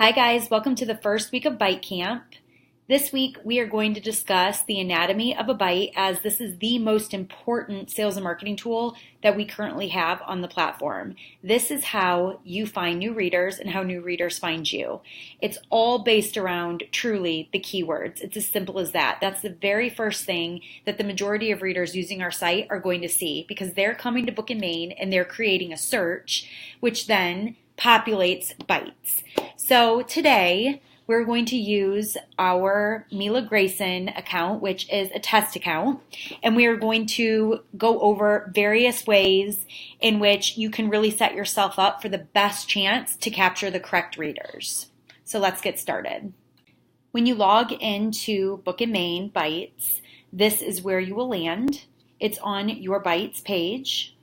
Hi guys, welcome to the first week of Bite Camp. This week we are going to discuss the anatomy of a bite, as this is the most important sales and marketing tool that we currently have on the platform. This is how you find new readers and how new readers find you. It's all based around truly the keywords. It's as simple as that. That's the very first thing that the majority of readers using our site are going to see, because they're coming to Book in Main and they're creating a search, which then populates bites. So today we're going to use our Mila Grayson account, which is a test account, and we are going to go over various ways in which you can really set yourself up for the best chance to capture the correct readers. So let's get started. When you log into Book in Main Bites, this is where you will land. It's on your Bites page.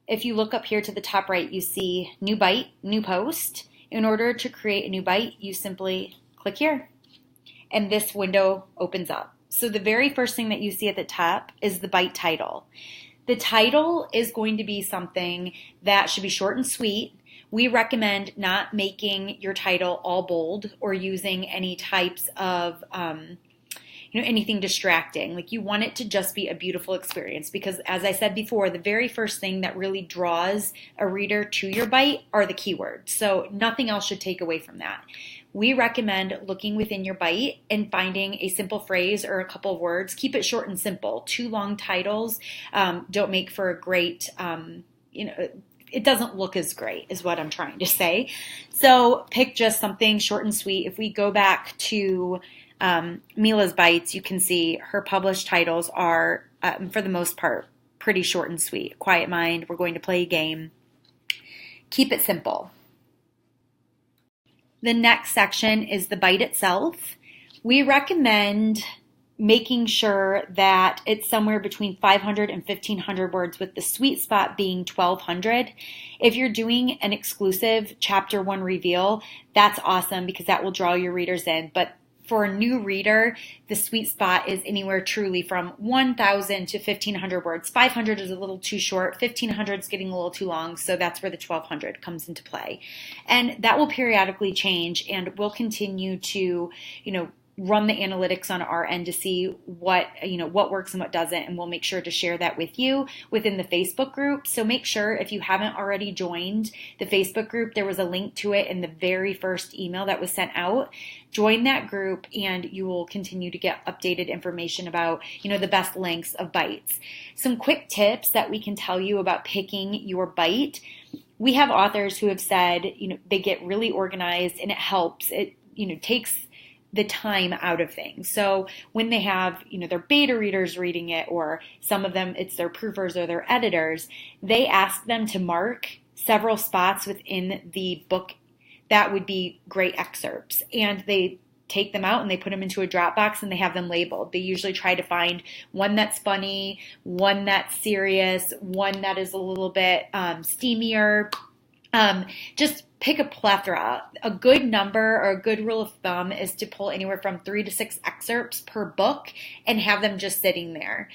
If you look up here to the top right, you see New Bite, New Post. In order to create a new bite, you simply click here, and this window opens up. So the very first thing that you see at the top is the bite title. The title is going to be something that should be short and sweet. We recommend not making your title all bold or using any types of anything distracting. Like, you want it to just be a beautiful experience, because as I said before, the very first thing that really draws a reader to your bite are the keywords. So nothing else should take away from that. We recommend looking within your bite and finding a simple phrase or a couple of words. Keep it short and simple. Too long titles don't make for a great, it doesn't look as great, is what I'm trying to say. So pick just something short and sweet. If we go back to Mila's Bites, you can see her published titles are, for the most part, pretty short and sweet. Quiet Mind, We're Going to Play a Game. Keep it simple. The next section is the bite itself. We recommend making sure that it's somewhere between 500 and 1,500 words, with the sweet spot being 1,200. If you're doing an exclusive chapter 1 reveal, that's awesome, because that will draw your readers in. But for a new reader, the sweet spot is anywhere truly from 1,000 to 1,500 words. 500 is a little too short. 1,500 is getting a little too long. So that's where the 1,200 comes into play. And that will periodically change, and we'll continue to, run the analytics on our end to see what works and what doesn't, and we'll make sure to share that with you within the Facebook group. So make sure, if you haven't already joined the Facebook group, there was a link to it in the very first email that was sent out. Join that group, and you will continue to get updated information about, the best lengths of bites. Some quick tips that we can tell you about picking your bite. We have authors who have said, they get really organized, and it helps. It, takes the time out of things. So when they have, their beta readers reading it, or some of them, it's their proofers or their editors, they ask them to mark several spots within the book that would be great excerpts. And they take them out and they put them into a Dropbox, and they have them labeled. They usually try to find one that's funny, one that's serious, one that is a little bit steamier. Just pick a plethora. A good number, or a good rule of thumb, is to pull anywhere from 3 to 6 excerpts per book and have them just sitting there.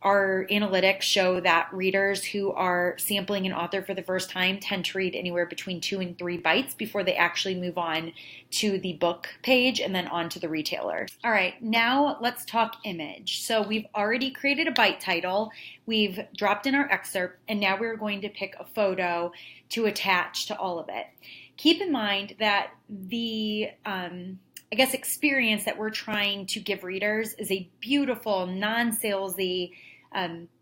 Our analytics show that readers who are sampling an author for the first time tend to read anywhere between 2 and 3 bites before they actually move on to the book page and then on to the retailer. All right, now let's talk image. So we've already created a bite title, we've dropped in our excerpt, and now we're going to pick a photo to attach to all of it. Keep in mind that the experience that we're trying to give readers is a beautiful, non-salesy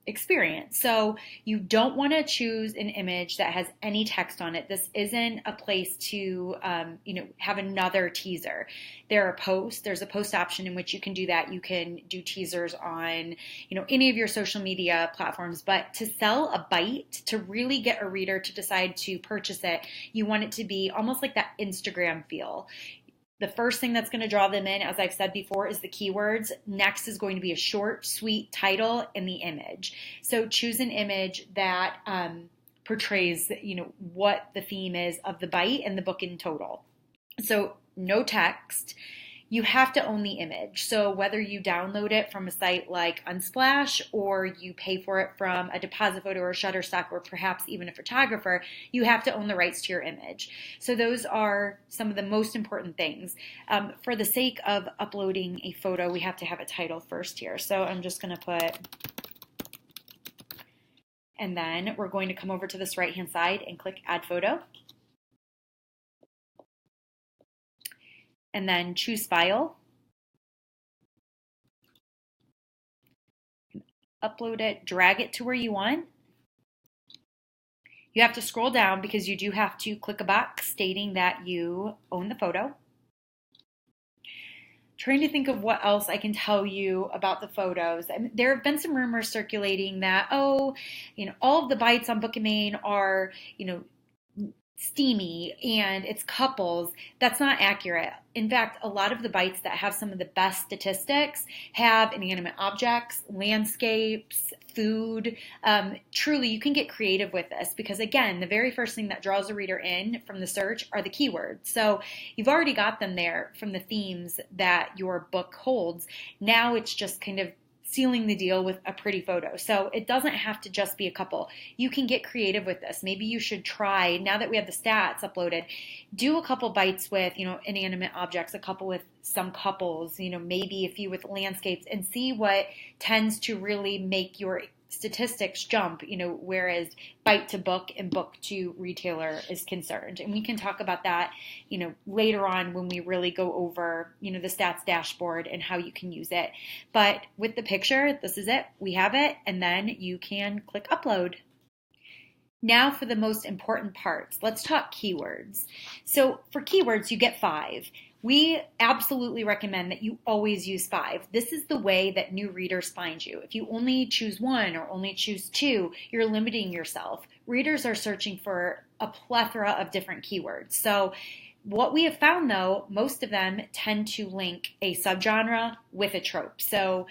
experience. So you don't want to choose an image that has any text on it. This isn't a place to, have another teaser. There's a post option in which you can do that. You can do teasers on, any of your social media platforms, but to sell a bite, to really get a reader to decide to purchase it, you want it to be almost like that Instagram feel. The first thing that's going to draw them in, as I've said before, is the keywords. Next is going to be a short, sweet title and the image. So choose an image that portrays, what the theme is of the bite and the book in total. So no text. you have to own the image. So whether you download it from a site like Unsplash or you pay for it from a Deposit Photo or Shutterstock or perhaps even a photographer, you have to own the rights to your image. So those are some of the most important things. For the sake of uploading a photo, we have to have a title first here. So I'm just going to put, and then we're going to come over to this right-hand side and click Add Photo. And then choose File. Upload it, drag it to where you want. You have to scroll down because you do have to click a box stating that you own the photo. Trying to think of what else I can tell you about the photos. There have been some rumors circulating that, all of the bites on Bookmane are, steamy and it's couples. That's not accurate. In fact, a lot of the bites that have some of the best statistics have inanimate objects, landscapes, food. Truly, you can get creative with this because, again, the very first thing that draws a reader in from the search are the keywords. So you've already got them there from the themes that your book holds. Now it's just kind of sealing the deal with a pretty photo. So it doesn't have to just be a couple. You can get creative with this. Maybe you should try, now that we have the stats uploaded, do a couple bites with, inanimate objects, a couple with some couples, maybe a few with landscapes, and see what tends to really make your statistics jump, whereas bite to book and book to retailer is concerned. And we can talk about that, later on when we really go over, the stats dashboard and how you can use it. But with the picture, this is it. We have it, and then you can click upload. Now for the most important parts. Let's talk keywords. So for keywords, you get 5. We absolutely recommend that you always use 5. This is the way that new readers find you. If you only choose 1 or only choose 2, you're limiting yourself. Readers are searching for a plethora of different keywords. So what we have found, though, most of them tend to link a subgenre with a trope. So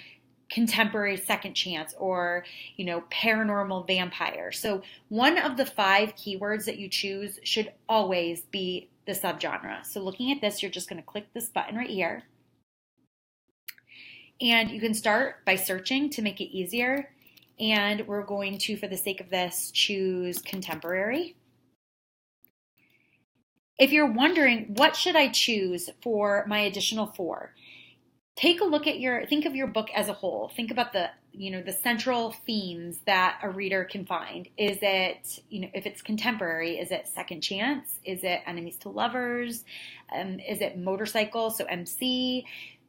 contemporary second chance or, paranormal vampire. So one of the 5 keywords that you choose should always be the subgenre. So looking at this, you're just going to click this button right here. And you can start by searching to make it easier. And we're going to, for the sake of this, choose contemporary. If you're wondering, what should I choose for my additional 4? Take a look at think of your book as a whole. Think about the central themes that a reader can find. Is it, if it's contemporary, is it second chance? Is it enemies to lovers? Is it motorcycle? So MC.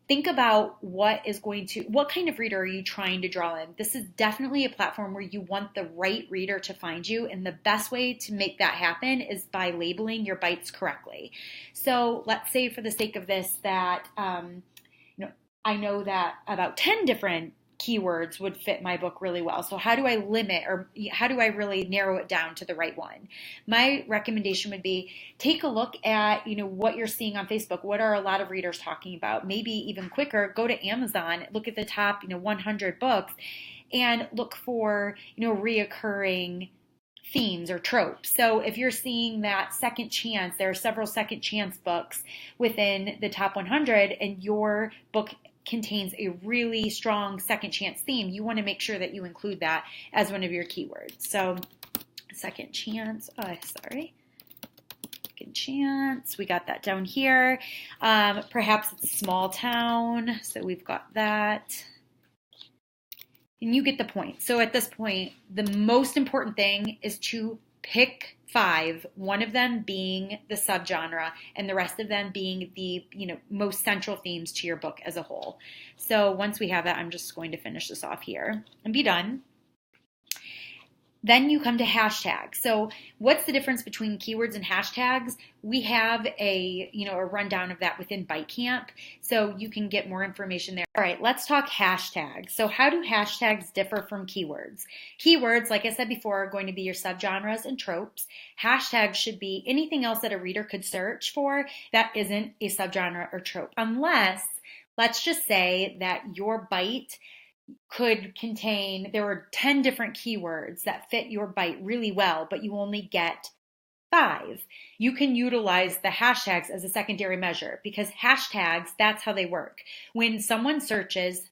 Think about what kind of reader are you trying to draw in? This is definitely a platform where you want the right reader to find you. And the best way to make that happen is by labeling your bites correctly. So let's say for the sake of this that, I know that about 10 different keywords would fit my book really well. So how do I limit, or how do I really narrow it down to the right one? My recommendation would be take a look at, what you're seeing on Facebook. What are a lot of readers talking about? Maybe even quicker, go to Amazon, look at the top, 100 books and look for, reoccurring themes or tropes. So if you're seeing that second chance, there are several second chance books within the top 100 and your book contains a really strong second chance theme, you want to make sure that you include that as one of your keywords. So second chance, second chance, we got that down here. Perhaps it's small town, so we've got that. And you get the point. So at this point, the most important thing is to pick 5, one of them being the subgenre and the rest of them being the most central themes to your book as a whole. So once we have that, I'm just going to finish this off here and be done. Then you come to hashtags. So what's the difference between keywords and hashtags? We have a rundown of that within ByteCamp, so you can get more information there. All right, let's talk hashtags. So how do hashtags differ from keywords? Keywords, like I said before, are going to be your subgenres and tropes. Hashtags should be anything else that a reader could search for that isn't a subgenre or trope, unless, let's just say that your bite could contain, there were 10 different keywords that fit your bite really well, but you only get 5, you can utilize the hashtags as a secondary measure because hashtags, that's how they work. When someone searches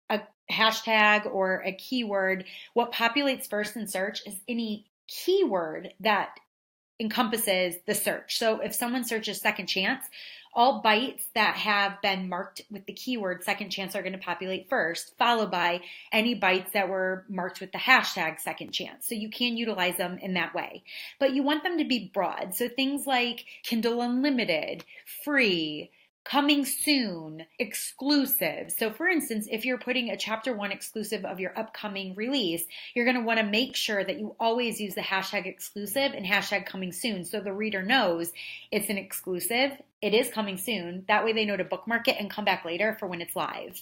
a hashtag or a keyword, what populates first in search is any keyword that encompasses the search. So if someone searches second chance, all bites that have been marked with the keyword second chance are going to populate first, followed by any bites that were marked with the hashtag second chance. So you can utilize them in that way. But you want them to be broad. So things like Kindle Unlimited, free, coming soon, exclusive. So for instance, if you're putting a chapter 1 exclusive of your upcoming release, you're going to want to make sure that you always use the hashtag exclusive and hashtag coming soon so the reader knows it's an exclusive, it is coming soon. That way they know to bookmark it and come back later for when it's live.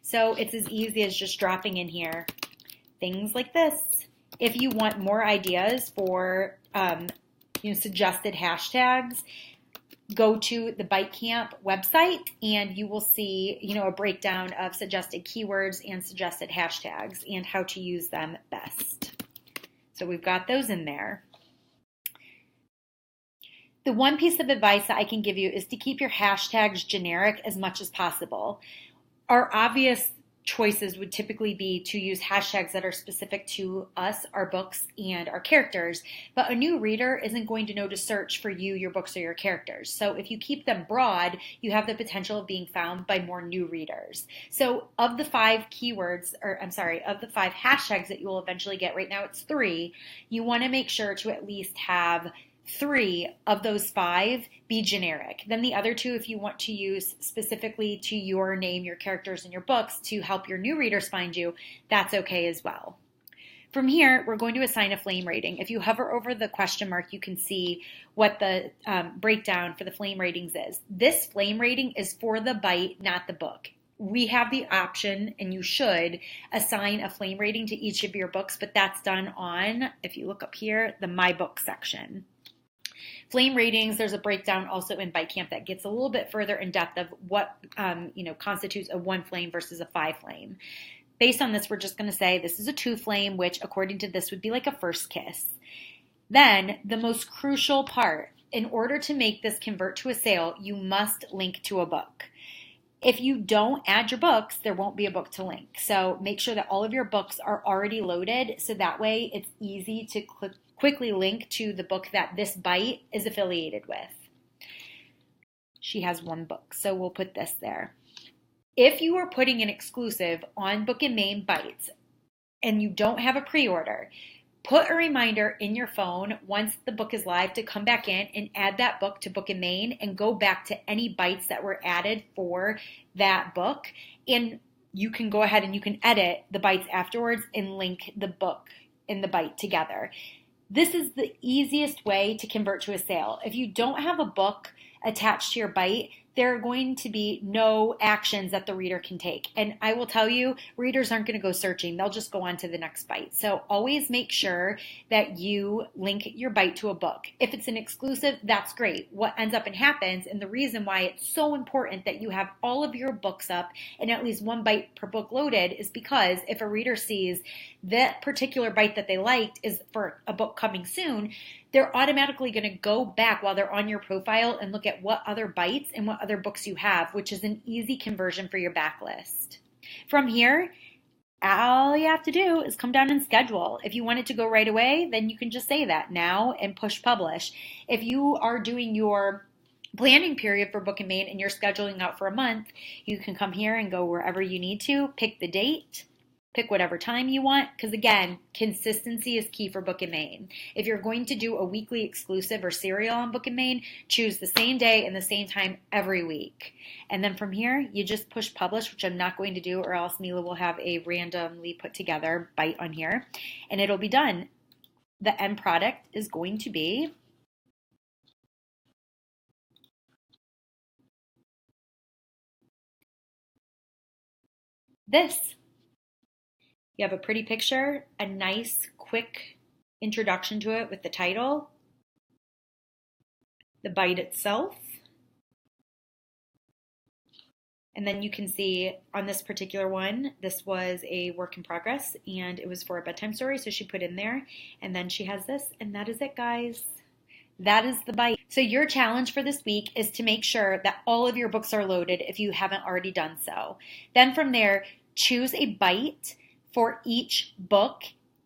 So it's as easy as just dropping in here things like this. If you want more ideas for suggested hashtags, go to the ByteCamp website and you will see, a breakdown of suggested keywords and suggested hashtags and how to use them best. So we've got those in there. The one piece of advice that I can give you is to keep your hashtags generic as much as possible. Our obvious choices would typically be to use hashtags that are specific to us, our books, and our characters, but a new reader isn't going to know to search for you, your books, or your characters. So if you keep them broad, you have the potential of being found by more new readers. So of the 5 hashtags that you will eventually get, right now it's 3, you want to make sure to at least have 3 of those 5 be generic. Then the other 2, if you want to use specifically to your name, your characters, and your books to help your new readers find you, that's okay as well. From here, we're going to assign a flame rating. If you hover over the question mark, you can see what the breakdown for the flame ratings is. This flame rating is for the bite, not the book. We have the option, and you should, assign a flame rating to each of your books, but that's done on, if you look up here, the My Book section. Flame ratings, there's a breakdown also in ByteCamp that gets a little bit further in depth of what constitutes a 1 flame versus a 5 flame. Based on this, we're just going to say this is a 2 flame, which according to this would be like a first kiss. Then the most crucial part, in order to make this convert to a sale, you must link to a book. If you don't add your books, there won't be a book to link. So make sure that all of your books are already loaded so that way it's easy to quickly link to the book that this bite is affiliated with. She has 1 book, so we'll put this there. If you are putting an exclusive on Book and Main Bites and you don't have a pre-order, put a reminder in your phone once the book is live to come back in and add that book to Book and Main and go back to any bites that were added for that book. And you can go ahead and you can edit the bites afterwards and link the book and the bite together. This is the easiest way to convert to a sale. If you don't have a book attached to your bite, there are going to be no actions that the reader can take. And I will tell you, readers aren't going to go searching. They'll just go on to the next bite. So always make sure that you link your bite to a book. If it's an exclusive, that's great. What ends up and happens, and the reason why it's so important that you have all of your books up and at least 1 bite per book loaded is because if a reader sees that particular bite that they liked is for a book coming soon, they're automatically going to go back while they're on your profile and look at what other bites and what other books you have, which is an easy conversion for your backlist. From here, all you have to do is come down and schedule. If you want it to go right away, then you can just say that now and push publish. If you are doing your planning period for Book and Main and you're scheduling out for a month, you can come here and go wherever you need to, pick the date, pick whatever time you want, because again, consistency is key for Book and Main. If you're going to do a weekly exclusive or serial on Book and Main, choose the same day and the same time every week. And then from here, you just push publish, which I'm not going to do, or else Mila will have a randomly put together bite on here, and it'll be done. The end product is going to be this. You have a pretty picture, a nice, quick introduction to it with the title, the bite itself, and then you can see on this particular one, this was a work in progress, and it was for a bedtime story, so she put in there, and then she has this, and that is it, guys. That is the bite. So your challenge for this week is to make sure that all of your books are loaded if you haven't already done so. Then from there, choose a bite for each book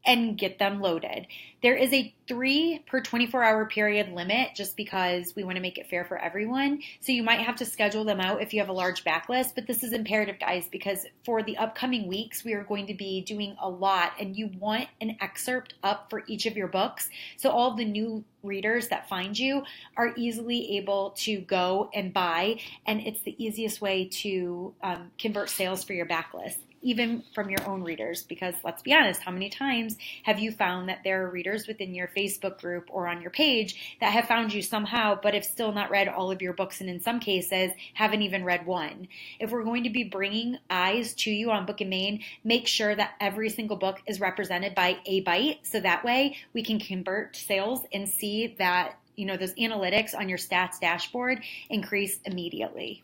and get them loaded. There is a 3 per 24-hour period limit just because we want to make it fair for everyone. So you might have to schedule them out if you have a large backlist, but this is imperative, guys, because for the upcoming weeks, we are going to be doing a lot and you want an excerpt up for each of your books. So all of the new readers that find you are easily able to go and buy, and it's the easiest way to convert sales for your backlist, even from your own readers, because let's be honest, how many times have you found that there are readers within your Facebook group or on your page that have found you somehow, but have still not read all of your books, and in some cases haven't even read one? If we're going to be bringing eyes to you on Book and Main, make sure that every single book is represented by a bite, so that way we can convert sales and see that those analytics on your stats dashboard increase immediately.